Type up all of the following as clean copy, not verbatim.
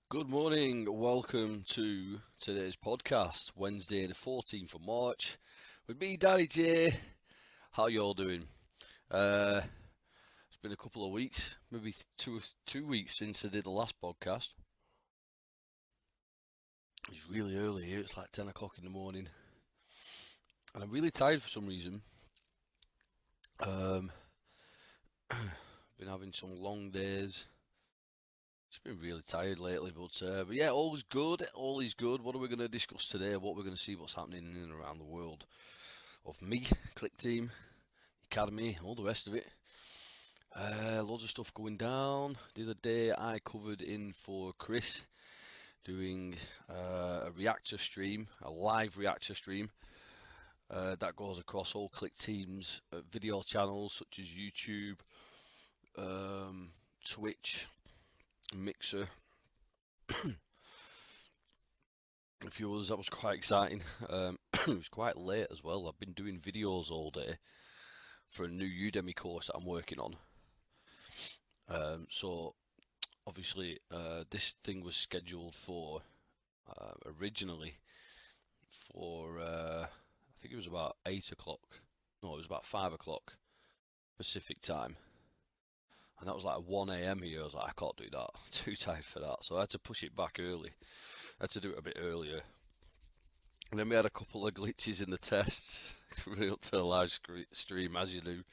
Good morning, welcome to today's podcast, Wednesday the 14th of March, with me, Danny J. How you all doing? Uh, it's been a couple of weeks, maybe two weeks since I did the last podcast. It's really early here, it's like 10 o'clock in the morning, and I'm really tired for some reason. Um, been having some long days. Just been really tired lately, but yeah, all is good. All is good. What are we going to discuss today? What we're going to see what's happening in and around the world of me, Clickteam, Academy, all the rest of it. Loads of stuff going down. The other day I covered in for Chris doing a reactor stream, a live reactor stream that goes across all Clickteam's video channels such as YouTube, um, Twitch, Mixer, a few others. That was quite exciting. It was quite late as well. I've been doing videos all day for a new Udemy course that I'm working on. So obviously, this thing was scheduled for originally for I think it was about 8 o'clock. No, it was about 5 o'clock Pacific time, and that was like 1 a.m. here. I was like, I can't do that. I'm too tired for that. So I had to push it back early. I had to do it a bit earlier. And then we had a couple of glitches in the tests running up to the live stream, as you do.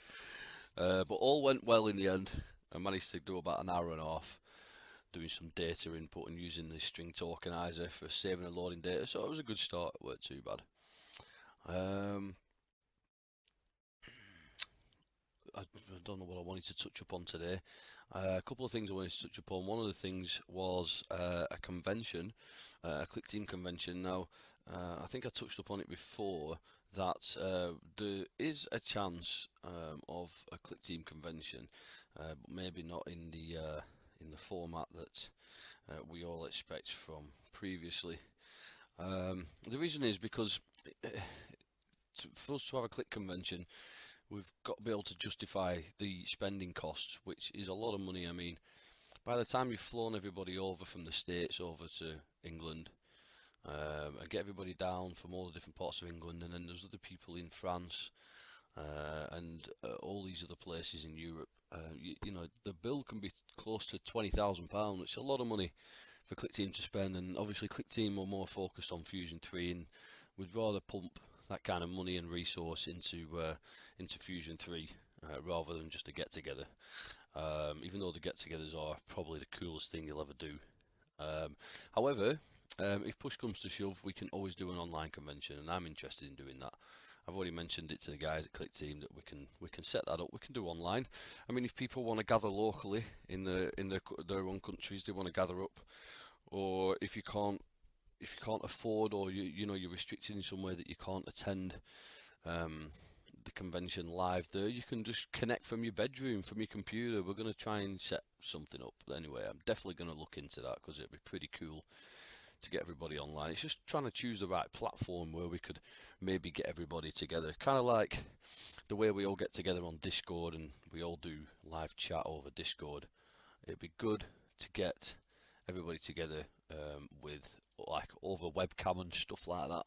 But all went well in the end. I managed to do about an hour and a half doing some data input and using the string tokenizer for saving and loading data. So it was a good start. It weren't too bad. Um, I don't know what I wanted to touch upon today. A couple of things I wanted to touch upon. One of the things was a convention, a Clickteam convention. Now, I think I touched upon it before that there is a chance of a Clickteam convention, but maybe not in the format that we all expect from previously. The reason is because for us to have a Click convention, we've got to be able to justify the spending costs, which is a lot of money. I mean, by the time you've flown everybody over from the States over to England, and get everybody down from all the different parts of England, and then there's other people in France, and all these other places in Europe, you know, the bill can be close to £20,000, which is a lot of money for Clickteam to spend, and obviously Clickteam are more focused on Fusion 3, and would rather pump that kind of money and resource into Fusion 3 rather than just a get together. Even though the get togethers are probably the coolest thing you'll ever do. However, if push comes to shove, we can always do an online convention, and I'm interested in doing that. I've already mentioned it to the guys at ClickTeam that we can set that up. We can do online. I mean, if people want to gather locally in their own countries, they want to gather up, or if you can't afford, or you know you're restricted in some way that you can't attend um, the convention live there, you can just connect from your bedroom, from your computer. We're going to try and set something up. Anyway, I'm definitely going to look into that because it'd be pretty cool to get everybody online. It's just trying to choose the right platform where we could maybe get everybody together. Kind of like the way we all get together on Discord and we all do live chat over Discord. It'd be good to get everybody together with like over webcam and stuff like that.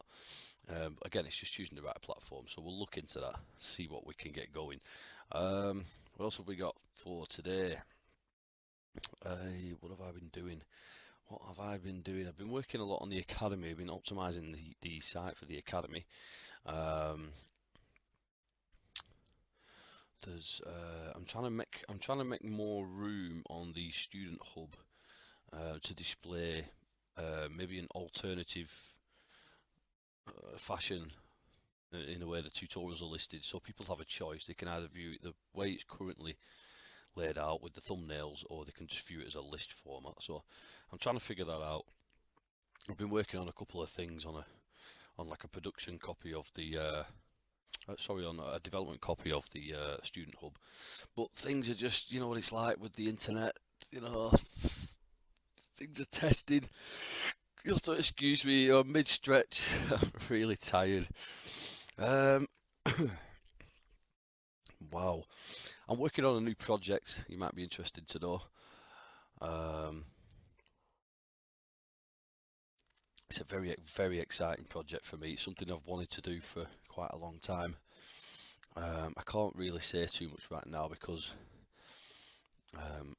Again, it's just choosing the right platform, so we'll look into that, see what we can get going. What else have we got for today? What have I been doing? What have I been doing? I've been working a lot on the academy. I've been optimizing the site for the academy. Um, I'm trying to make more room on the student hub to display maybe an alternative fashion in a way the tutorials are listed, so people have a choice. They can either view it the way it's currently laid out with the thumbnails, or they can just view it as a list format. So I'm trying to figure that out. I've been working on a couple of things on like a production copy of the sorry, on a development copy of the student hub. But things are just, you know what it's like with the internet. You know, things are tested. You have to excuse me, you're mid-stretch. I'm really tired. Um, wow. I'm working on a new project. You might be interested to know. Um, It's a very exciting project for me. It's something I've wanted to do for quite a long time. I can't really say too much right now because um,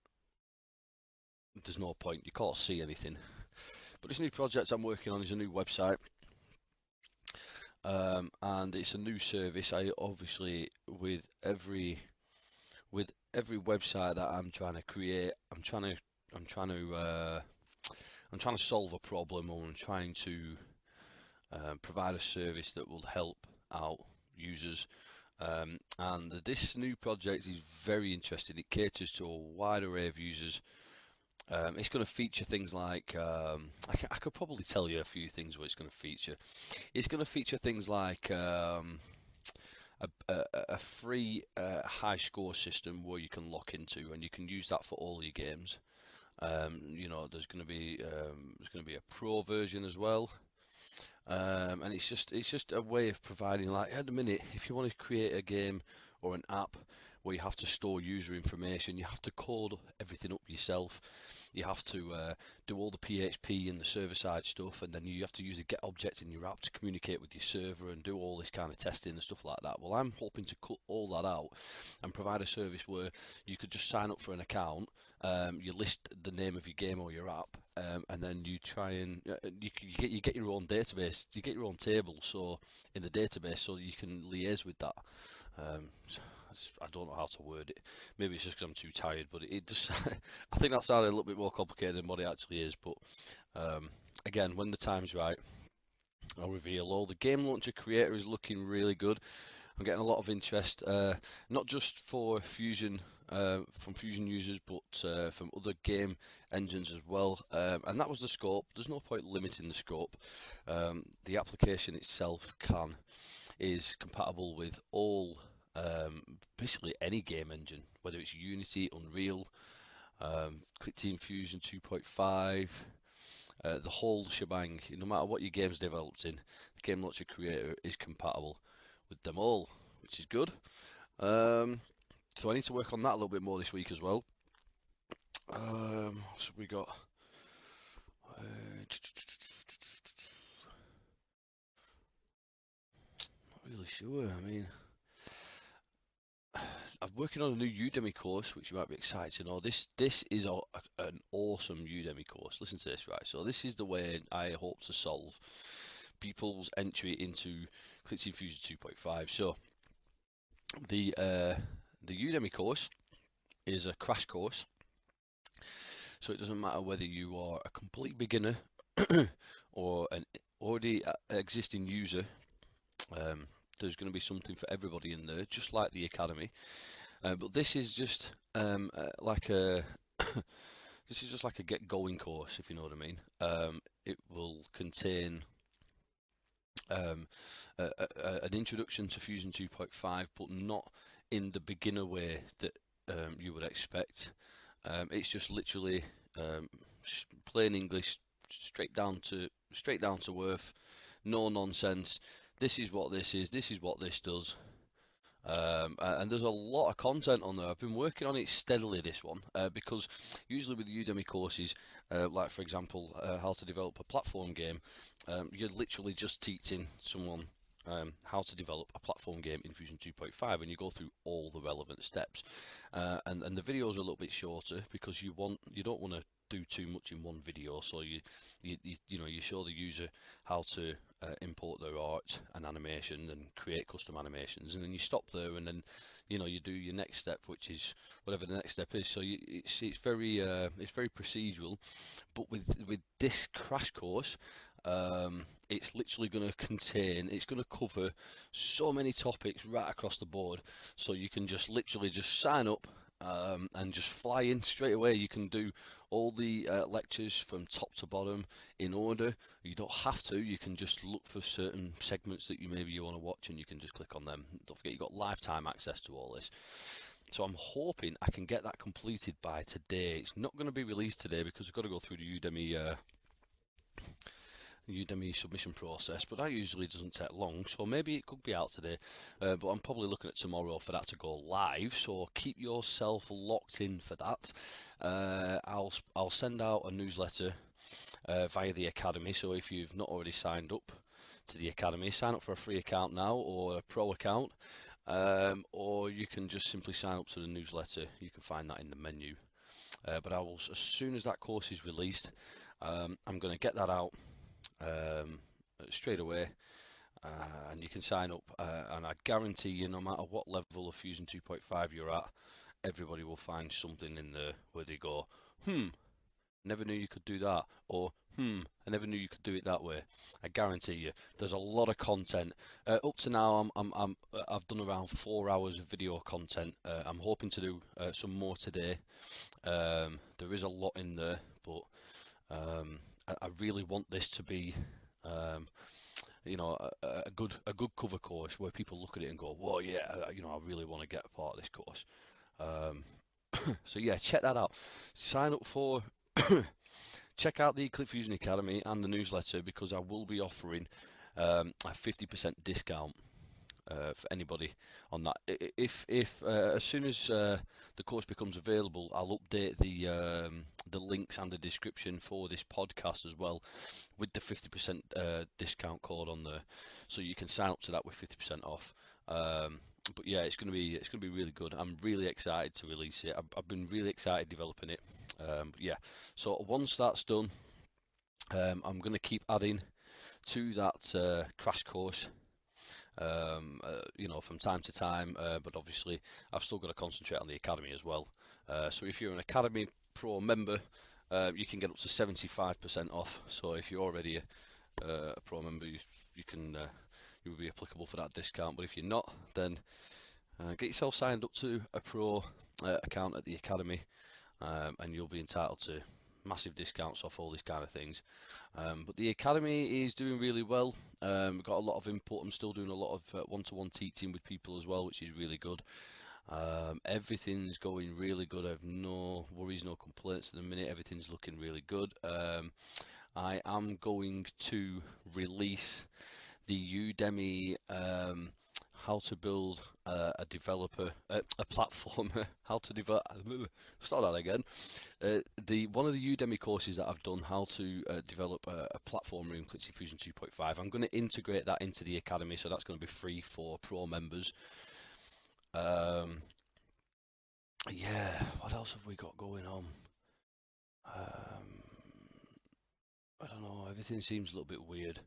there's no point. You can't see anything. But this new project I'm working on is a new website, and it's a new service. I obviously with every website that I'm trying to create, I'm trying to I'm trying to solve a problem, or I'm trying to provide a service that will help out users. And this new project is very interesting. It caters to a wide array of users. It's going to feature things like I could probably tell you a few things what it's going to feature. It's going to feature things like a free high score system where you can lock into, and you can use that for all your games. There's going to be a pro version as well. And it's just a way of providing, like, at the minute, if you want to create a game or an app where you have to store user information, you have to code everything up yourself. You have to do all the PHP and the server-side stuff, and then you have to use a get object in your app to communicate with your server and do all this kind of testing and stuff like that. Well, I'm hoping to cut all that out and provide a service where you could just sign up for an account, you list the name of your game or your app, and then you try and you get your own database, you get your own table, so in the database, so you can liaise with that. So I don't know how to word it. Maybe it's just because I'm too tired, but it just I think that sounded a little bit more complicated than what it actually is. But again, when the time's right, I'll reveal all. The game launcher creator is looking really good. I'm getting a lot of interest, not just for Fusion, from Fusion users, but from other game engines as well. And that was the scope. There's no point limiting the scope. The application itself is compatible with all, basically any game engine, whether it's Unity, Unreal, Clickteam Fusion 2.5. The whole shebang. No matter what your game's developed in, the game launcher creator is compatible with them all, which is good. So I need to work on that a little bit more this week as well. So we got. Not really sure. I mean, I'm working on a new Udemy course, which you might be excited to know. This is an awesome Udemy course. Listen to this, right? So this is the way I hope to solve people's entry into Clickteam Fusion 2.5. So the Udemy course is a crash course, so it doesn't matter whether you are a complete beginner or an already existing user. There's going to be something for everybody in there, just like the academy. But this is just like a this is just like a get going course, if you know what I mean. It will contain an introduction to Fusion 2.5, but not in the beginner way that you would expect. It's just literally plain English, straight down to earth, no nonsense. This is what this is. This is what this does. And there's a lot of content on there. I've been working on it steadily, this one, because usually with Udemy courses, like for example, how to develop a platform game, you're literally just teaching someone how to develop a platform game in Fusion 2.5, and you go through all the relevant steps. And the videos are a little bit shorter because you don't want to do too much in one video, so you show the user how to import their art and animation and create custom animations, and then you stop there, and then you do your next step, which is whatever the next step is. So it's very procedural, but with this crash course, it's literally going to it's going to cover so many topics right across the board, so you can just literally just sign up and just fly in straight away. You can do all the lectures from top to bottom in order. You don't have to. You can just look for certain segments that you want to watch, and you can just click on them. Don't forget, you've got lifetime access to all this. So I'm hoping I can get that completed by today. It's not going to be released today because we've got to go through the Udemy submission process, but that usually doesn't take long, so maybe it could be out today, but I'm probably looking at tomorrow for that to go live, so keep yourself locked in for that. I'll send out a newsletter via the Academy. So if you've not already signed up to the Academy, sign up for a free account now or a pro account, or you can just simply sign up to the newsletter. You can find that in the menu. But I will, as soon as that course is released, I'm going to get that out straight away. And you can sign up, and I guarantee you, no matter what level of Fusion 2.5 you're at, everybody will find something in there where they go, never knew you could do that, or I never knew you could do it that way. I guarantee you, there's a lot of content. Up to now, I've done around 4 hours of video content. I'm hoping to do some more today. There is a lot in there, but I really want this to be, a good cover course where people look at it and go, "Whoa, yeah, I really want to get a part of this course." So yeah, check that out. Sign up for. Check out the Clickteam Fusion Academy and the newsletter, because I will be offering a 50% discount for anybody on that. If as soon as the course becomes available, I'll update the links and the description for this podcast as well, with the 50% discount code on there, so you can sign up to that with 50% off. But yeah, it's gonna be really good. I'm really excited to release it. I've been really excited developing it. But yeah, so once that's done, I'm gonna keep adding to that crash course. From time to time, but obviously I've still got to concentrate on the Academy as well. So if you're an Academy Pro member, you can get up to 75% off. So if you're already a Pro member, you can you will be applicable for that discount. But if you're not, then get yourself signed up to a Pro account at the Academy, and you'll be entitled to massive discounts off all these kind of things. But the Academy is doing really well. We've got a lot of input. I'm still doing a lot of one-to-one teaching with people as well, which is really good. Everything's going really good. I have no worries, no complaints at the minute. Everything's looking really good. I am going to release the Udemy how to build a developer, a platform, how to develop. Start that again. One of the Udemy courses that I've done, how to develop a platform in Clickteam Fusion 2.5. I'm going to integrate that into the Academy, so that's going to be free for Pro members. Yeah, what else have we got going on? I don't know. Everything seems a little bit weird.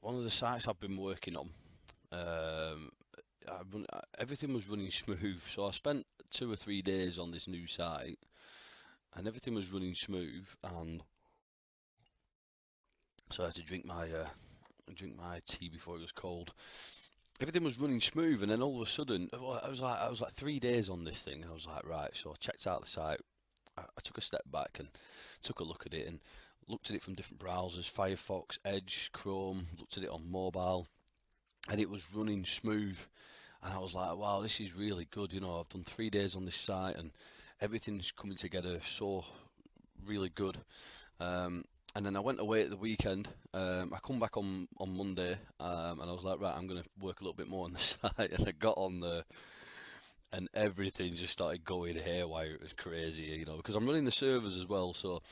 One of the sites I've been working on, everything was running smooth, so I spent 2 or 3 days on this new site, and everything was running smooth, and so I had to drink my tea before it was cold. Everything was running smooth, and then all of a sudden, I was like 3 days on this thing, and I was like, right. So I checked out the site. I took a step back and took a look at it, and looked at it from different browsers: Firefox, Edge, Chrome. Looked at it on mobile, and it was running smooth. And I was like, wow, this is really good. I've done 3 days on this site, and everything's coming together so really good. And then I went away at the weekend. I come back on Monday, and I was like, right, I'm going to work a little bit more on the site. And I got on there, and everything just started going haywire. It was crazy, because I'm running the servers as well, so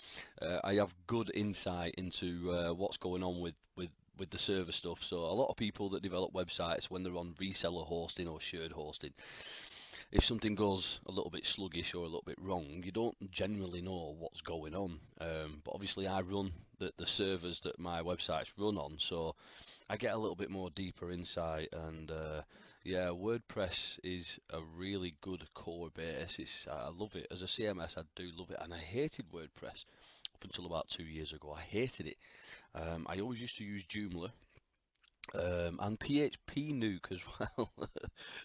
I have good insight into what's going on with the server stuff. So a lot of people that develop websites, when they're on reseller hosting or shared hosting, if something goes a little bit sluggish or a little bit wrong, you don't generally know what's going on. But obviously I run the servers that my websites run on, so I get a little bit more deeper insight. And yeah, WordPress is a really good core base. I love it. As a CMS, I do love it, and I hated WordPress up until about 2 years ago. I hated it. I always used to use Joomla. And PHP Nuke as well.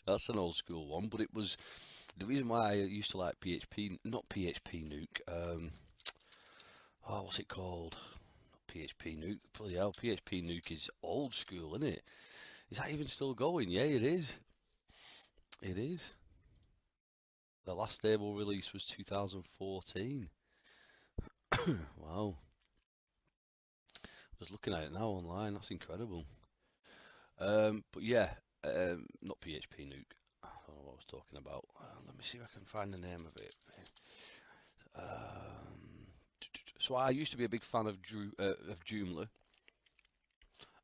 That's an old school one, but it was the reason why I used to like PHP, not PHP Nuke. What's it called? Not PHP Nuke. Bloody hell, PHP Nuke is old school, isn't it? Is that even still going? Yeah, it is. It is. The last stable release was 2014. Wow. Just looking at it now online. That's incredible. But yeah, not PHP Nuke. I don't know what I was talking about. Let me see if I can find the name of it. So I used to be a big fan of Joomla,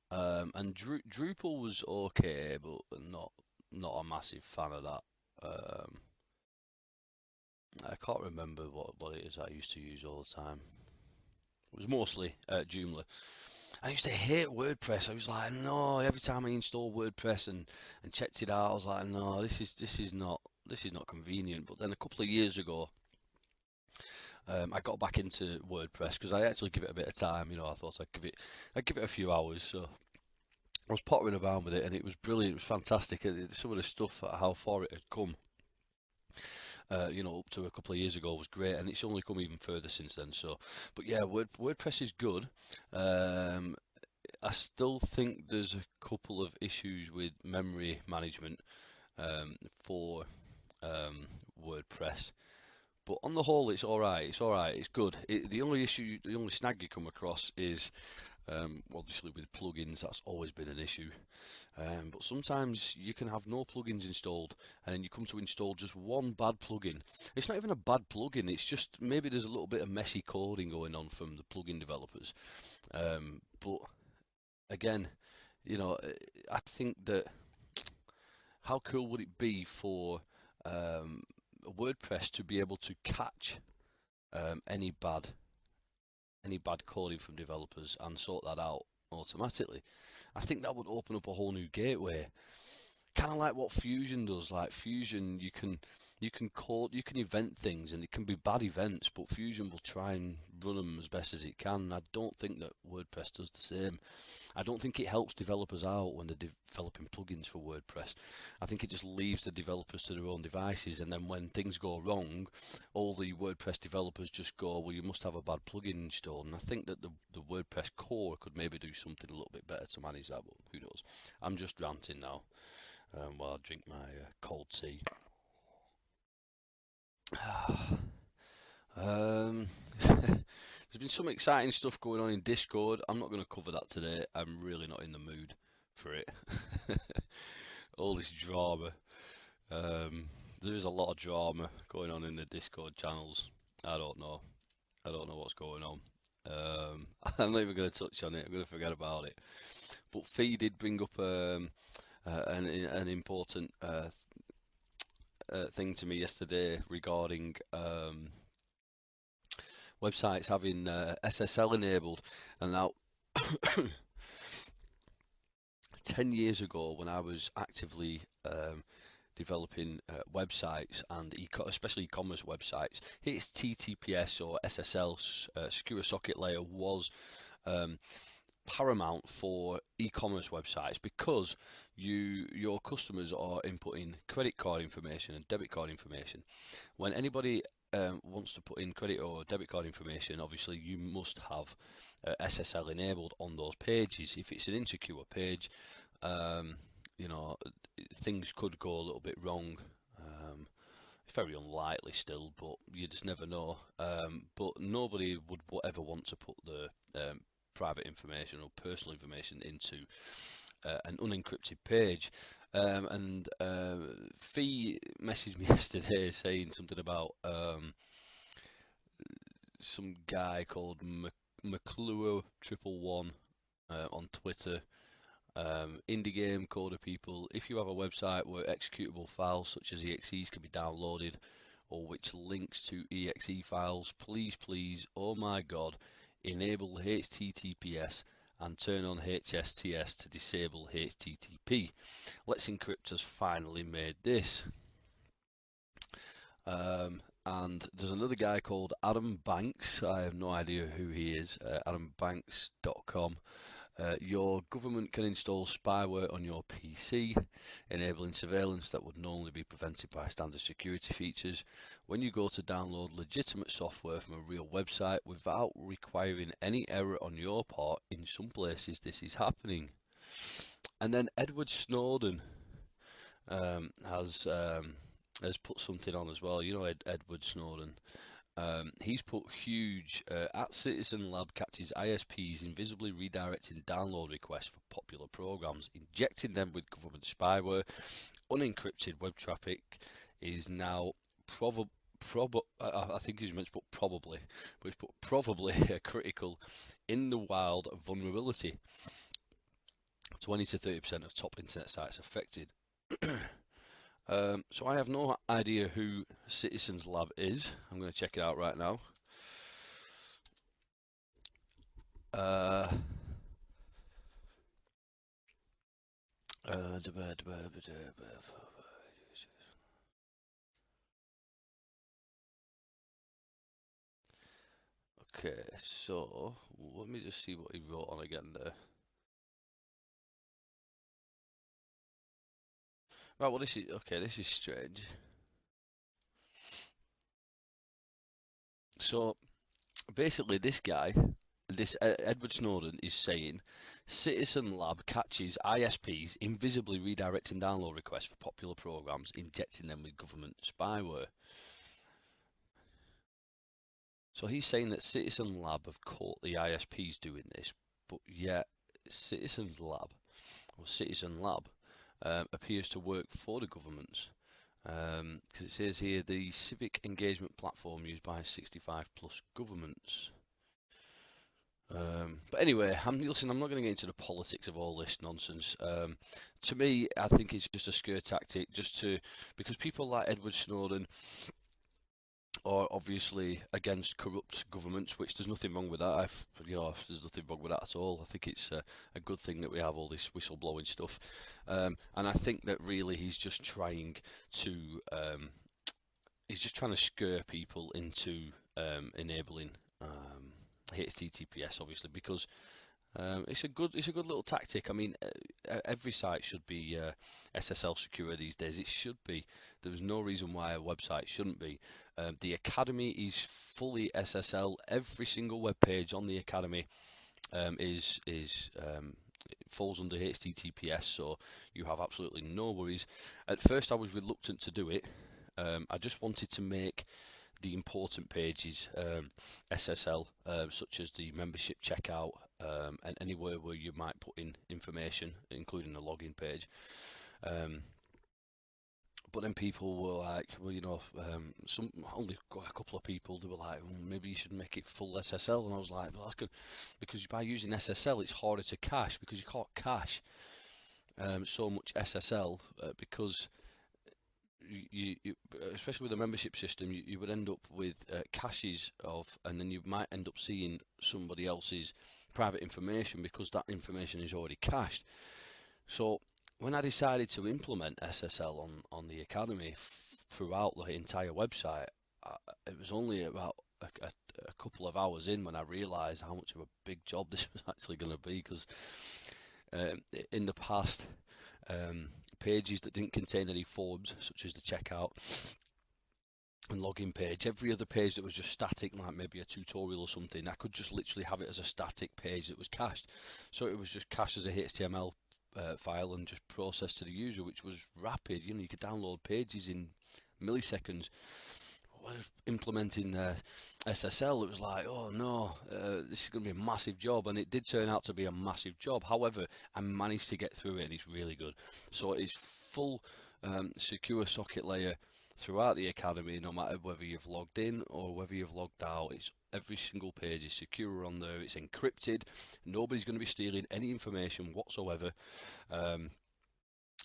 and Drupal was okay, but not a massive fan of that. I can't remember what it is I used to use all the time. It was mostly Joomla. I used to hate WordPress. I was like, no. Every time I installed WordPress and checked it out, I was like, no, this is not convenient. But then a couple of years ago, I got back into WordPress because I actually give it a bit of time. I thought I'd give it a few hours. So I was pottering around with it, and it was brilliant. It was fantastic. Some of the stuff, how far it had come, up to a couple of years ago was great, and it's only come even further since then. So, but yeah, WordPress is good. Um, I still think there's a couple of issues with memory management for um, WordPress. But on the whole, it's all right. It's all right. It's good. The only snag you come across is obviously with plugins. That's always been an issue. But sometimes you can have no plugins installed, and then you come to install just one bad plugin. It's not even a bad plugin. It's just maybe there's a little bit of messy coding going on from the plugin developers. But again, I think that how cool would it be for WordPress to be able to catch um, any bad any bad coding from developers and sort that out automatically? I think that would open up a whole new gateway, kind of like what Fusion does. Like Fusion, you can event things, and it can be bad events, but Fusion will try and run them as best as it can. I don't think that WordPress does the same. I don't think it helps developers out when they're developing plugins for WordPress. I think it just leaves the developers to their own devices, and then when things go wrong, all the WordPress developers just go, well, you must have a bad plugin installed. And I think that the WordPress core could maybe do something a little bit better to manage that, but who knows? I'm just ranting now while I drink my cold tea. Um, there's been some exciting stuff going on in Discord. I'm not going to cover that today. I'm really not in the mood for it. All this drama. Um, there is a lot of drama going on in the Discord channels. I don't know. I don't know what's going on. I'm not even going to touch on it. I'm going to forget about it. But Fee did bring up an important thing to me yesterday regarding websites having SSL enabled. And now, 10 years ago, when I was actively developing websites and especially e-commerce websites, HTTPS or SSL, secure socket layer, was um, paramount for e-commerce websites because your customers are inputting credit card information and debit card information. When anybody wants to put in credit or debit card information, obviously you must have SSL enabled on those pages. If it's an insecure page, um, you know, things could go a little bit wrong. It's very unlikely still, but you just never know. But nobody would ever want to put the private information or personal information into an unencrypted page. And Fee messaged me yesterday saying something about some guy called McClure111 on Twitter. Indie game coder people, if you have a website where executable files such as exes can be downloaded or which links to exe files, please, oh my god, enable HTTPS and turn on HSTS to disable HTTP. Let's Encrypt has finally made this. And there's another guy called Adam Banks. I have no idea who he is. AdamBanks.com. Your government can install spyware on your PC, enabling surveillance that would normally be prevented by standard security features. When you go to download legitimate software from a real website without requiring any error on your part, in some places this is happening. And then Edward Snowden has put something on as well. You know Edward Snowden. He's put huge at Citizen Lab catches ISPs invisibly redirecting download requests for popular programs, injecting them with government spyware. Unencrypted web traffic is now I think he's meant to put probably, but he's put probably a critical in the wild vulnerability. 20 to 30% of top internet sites affected. So I have no idea who Citizens Lab is. I'm going to check it out right now. Uh, uh, okay, so let me just see what he wrote on again there. Right, well this is okay. This is strange. So basically, this Edward Snowden is saying, Citizen Lab catches ISPs invisibly redirecting download requests for popular programs, injecting them with government spyware. So he's saying that Citizen Lab have caught the ISPs doing this, but yet Citizen Lab appears to work for the governments. Because it says here the civic engagement platform used by 65 plus governments. But anyway, I'm not going to get into the politics of all this nonsense. To me, I think it's just a scare tactic, because people like Edward Snowden are obviously against corrupt governments, which there's nothing wrong with that. There's nothing wrong with that at all. I think it's a good thing that we have all this whistleblowing stuff, and I think that really to he's just trying to scare people into enabling HTTPS, obviously, because it's a good little tactic. I mean, every site should be SSL secure these days. It should be. There's no reason why a website shouldn't be. The Academy is fully SSL. Every single web page on the Academy falls under HTTPS, so you have absolutely no worries. At first, I was reluctant to do it. I just wanted to make the important pages SSL, such as the membership checkout, and anywhere where you might put in information, including the login page. But then people were like, well, only a couple of people, they were like, well, maybe you should make it full SSL. And I was like, well, that's good, because by using SSL, it's harder to cache, because you can't cache so much SSL, because especially with a membership system, you would end up with caches and then you might end up seeing somebody else's private information because that information is already cached. So when I decided to implement SSL on the Academy throughout the entire website, it was only about a couple of hours in when I realised how much of a big job this was actually going to be, because in the past, pages that didn't contain any forms, such as the checkout and login page, every other page that was just static, like maybe a tutorial or something, I could just literally have it as a static page that was cached. So it was just cached as a HTML file and just processed to the user, which was rapid. You could download pages in milliseconds. Implementing SSL, it was like, oh no, this is going to be a massive job, and it did turn out to be a massive job. However, I managed to get through it, and it's really good. So it is full secure socket layer throughout the Academy, no matter whether you've logged in or whether you've logged out. Every single page is secure on there. It's encrypted. Nobody's going to be stealing any information whatsoever. And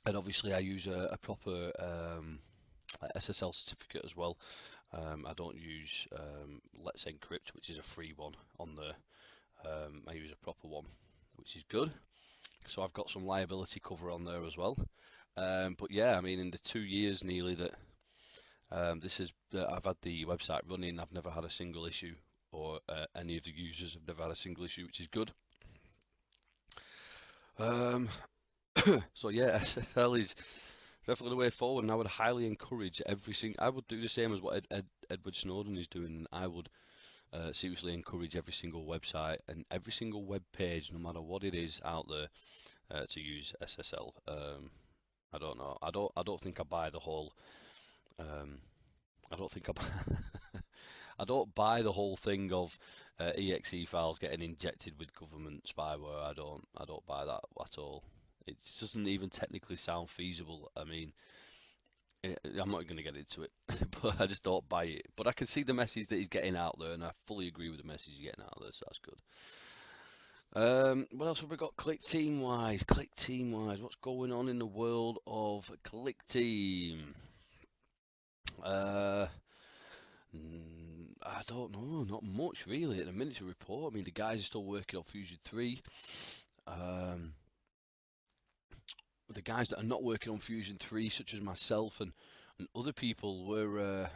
obviously, I use a proper SSL certificate as well. I don't use Let's Encrypt, which is a free one on there. I use a proper one, which is good. So I've got some liability cover on there as well. But yeah, I mean, in the 2 years nearly that I've had the website running, I've never had a single issue, or any of the users have never had a single issue, which is good. So yeah, SSL is definitely the way forward, and I would highly encourage I would do the same as what Edward Snowden is doing. I would seriously encourage every single website and every single web page, no matter what it is out there, to use SSL. I don't know. I don't think I buy the whole. I don't think I don't buy the whole thing of exe files getting injected with government spyware. I don't buy that at all. It doesn't even technically sound feasible. I mean, I'm not going to get into it, but I just don't buy it. But I can see the message that he's getting out there, and I fully agree with the message he's getting out there, so that's good. What else have we got? Clickteam wise, what's going on in the world of Clickteam? Uh, I don't know, not much really at the minute to report. I mean, the guys are still working on Fusion 3. Um, the guys that are not working on Fusion 3, such as myself and other people, we're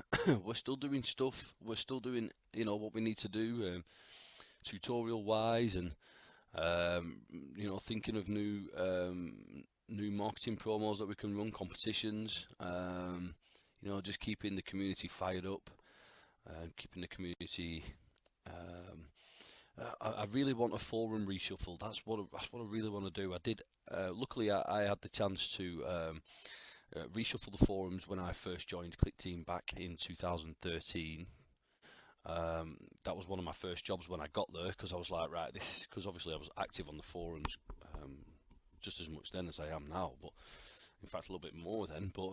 still doing stuff. We're still doing, what we need to do, tutorial wise, and thinking of new marketing promos that we can run, competitions. Just keeping the community fired up, keeping the community. I really want a forum reshuffle. That's what I really want to do. I did. Luckily, I had the chance to reshuffle the forums when I first joined Clickteam back in 2013. That was one of my first jobs when I got there, because I was like, right, because obviously I was active on the forums just as much then as I am now, but in fact a little bit more then. But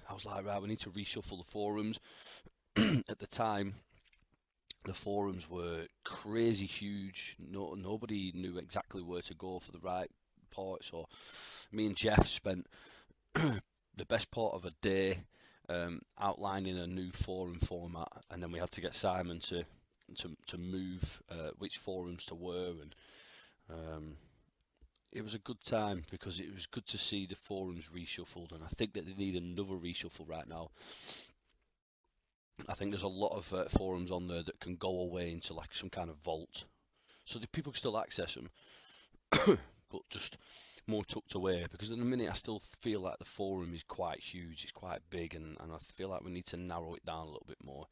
I was like, right, we need to reshuffle the forums. At the time, the forums were crazy huge. Nobody knew exactly where to go for the right part. So me and Jeff spent the best part of a day outlining a new forum format, and then we had to get Simon to move which forums to where, and it was a good time because it was good to see the forums reshuffled, and I think that they need another reshuffle right now. I think there's a lot of forums on there that can go away into like some kind of vault, so that people can still access them, but just more tucked away. Because in the minute, I still feel like the forum is quite huge, it's quite big, and I feel like we need to narrow it down a little bit more.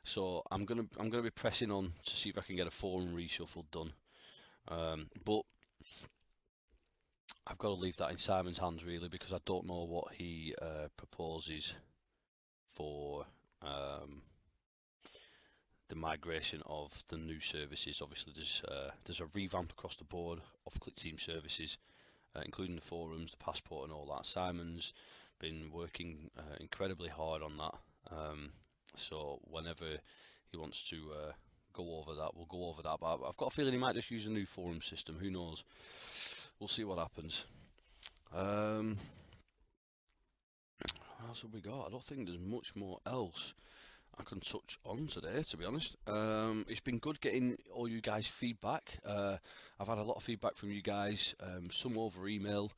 So I'm gonna be pressing on to see if I can get a forum reshuffle done. But I've got to leave that in Simon's hands really, because I don't know what he proposes for the migration of the new services. Obviously, there's a revamp across the board of Clickteam services, including the forums, the passport, and all that. Simon's been working incredibly hard on that. So whenever he wants to go over that, we'll go over that. But I've got a feeling he might just use a new forum system. Who knows? We'll see what happens. What else have we got? I don't think there's much more else I can touch on today, to be honest. It's been good getting all you guys' feedback. I've had a lot of feedback from you guys, some over email,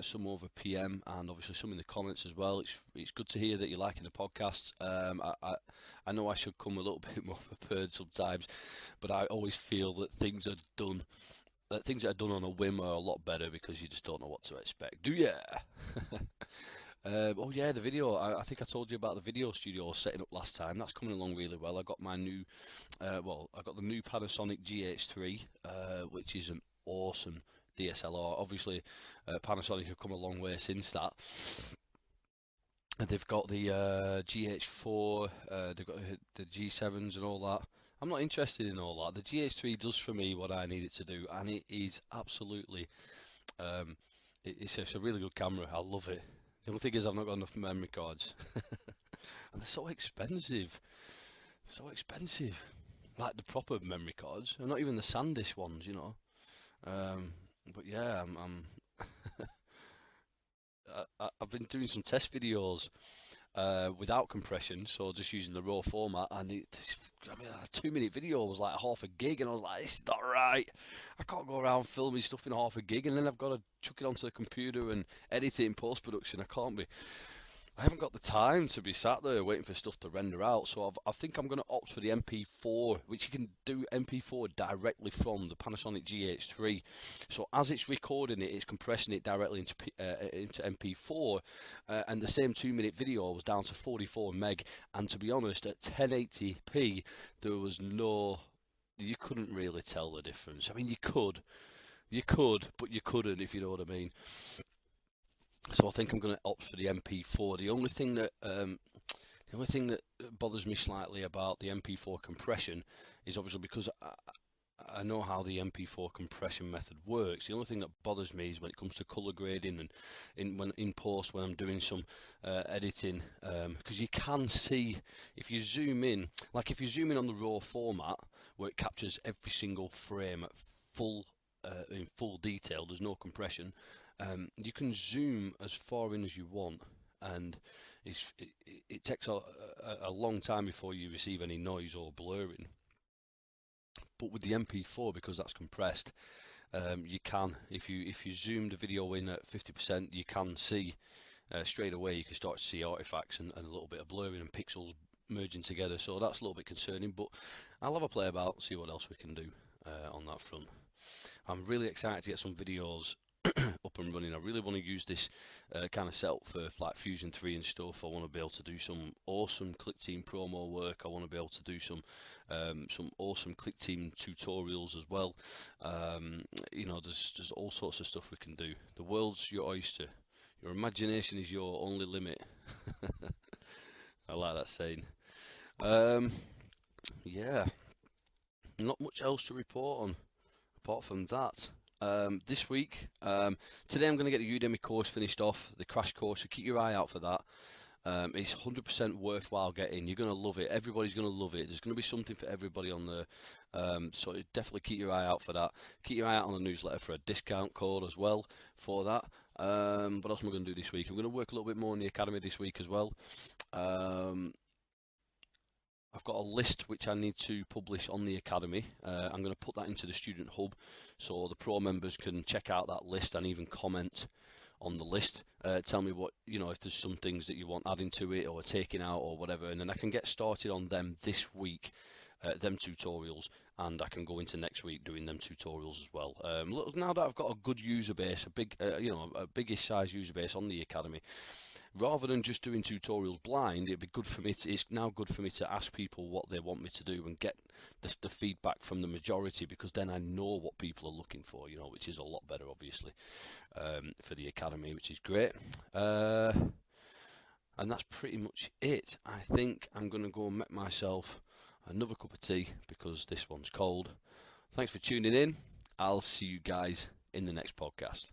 some over PM, and obviously some in the comments as well. It's good to hear that you're liking the podcast. I know I should come a little bit more prepared sometimes, but I always feel that things that are done on a whim are a lot better, because you just don't know what to expect, do ya? Oh yeah, the video. I think I told you about the video studio I was setting up last time. That's coming along really well. I got my new, I got the new Panasonic GH3, which is an awesome DSLR. Obviously, Panasonic have come a long way since that. And they've got the GH4, they've got the G7s and all that. I'm not interested in all that. The GH3 does for me what I need it to do, and it is absolutely, it's a really good camera. I love it. The only thing is I've not got enough memory cards. And they're so expensive. So expensive. Like the proper memory cards. And not even the SanDisk ones, But yeah, I've been doing some test videos without compression, so just using the raw format, and a 2-minute video was like half a gig, and I was like, this is not right. I can't go around filming stuff in half a gig, and then I've got to chuck it onto the computer and edit it in post-production. I haven't got the time to be sat there waiting for stuff to render out, so I think I'm going to opt for the MP4, which you can do MP4 directly from the Panasonic GH3. So as it's recording it, it's compressing it directly into MP4, and the same 2-minute video was down to 44 meg. And to be honest, at 1080p, you couldn't really tell the difference. I mean, you could, but you couldn't, if you know what I mean. So I think I'm going to opt for the MP4. The only thing that bothers me slightly about the MP4 compression is obviously because I know how the MP4 compression method works. The only thing that bothers me is when it comes to color grading and in post when I'm doing some editing, because you can see if you zoom in, like if you zoom in on the raw format where it captures every single frame at full in full detail, there's no compression. You can zoom as far in as you want, and it takes a long time before you receive any noise or blurring. But with the MP4, because that's compressed, you can, if you zoom the video in at 50%, you can see straight away. You can start to see artifacts and a little bit of blurring and pixels merging together. So that's a little bit concerning. But I'll have a play about, see what else we can do on that front. I'm really excited to get some videos up and running. I really want to use this kind of setup for like Fusion 3 and stuff. I want to be able to do some awesome Clickteam promo work. I want to be able to do some awesome Clickteam tutorials as well. You know, there's all sorts of stuff we can do. The world's your oyster. Your imagination is your only limit. I like that saying. Yeah, not much else to report on apart from that. This week, today I'm going to get the Udemy course finished off, the crash course, so keep your eye out for that. It's 100% worthwhile getting. You're going to love it. Everybody's going to love it. There's going to be something for everybody on there. So definitely keep your eye out for that. Keep your eye out on the newsletter for a discount code as well for that. What else am I going to do this week? I'm going to work a little bit more in the academy this week as well. I've got a list which I need to publish on the academy. I'm going to put that into the student hub so the pro members can check out that list and even comment on the list. Tell me what, you know, if there's some things that you want adding to it or taking out or whatever, and then I can get started on them this week, them tutorials, and I can go into next week doing them tutorials as well. Look, now that I've got a good user base, a big, you know, a biggish size user base on the academy, rather than just doing tutorials blind, it'd be good for me to, it's now good for me to ask people what they want me to do and get the feedback from the majority, because then I know what people are looking for, you know, which is a lot better, obviously, for the academy, which is great. And that's pretty much it. I think I'm going to go and make myself another cup of tea because this one's cold. Thanks for tuning in. I'll see you guys in the next podcast.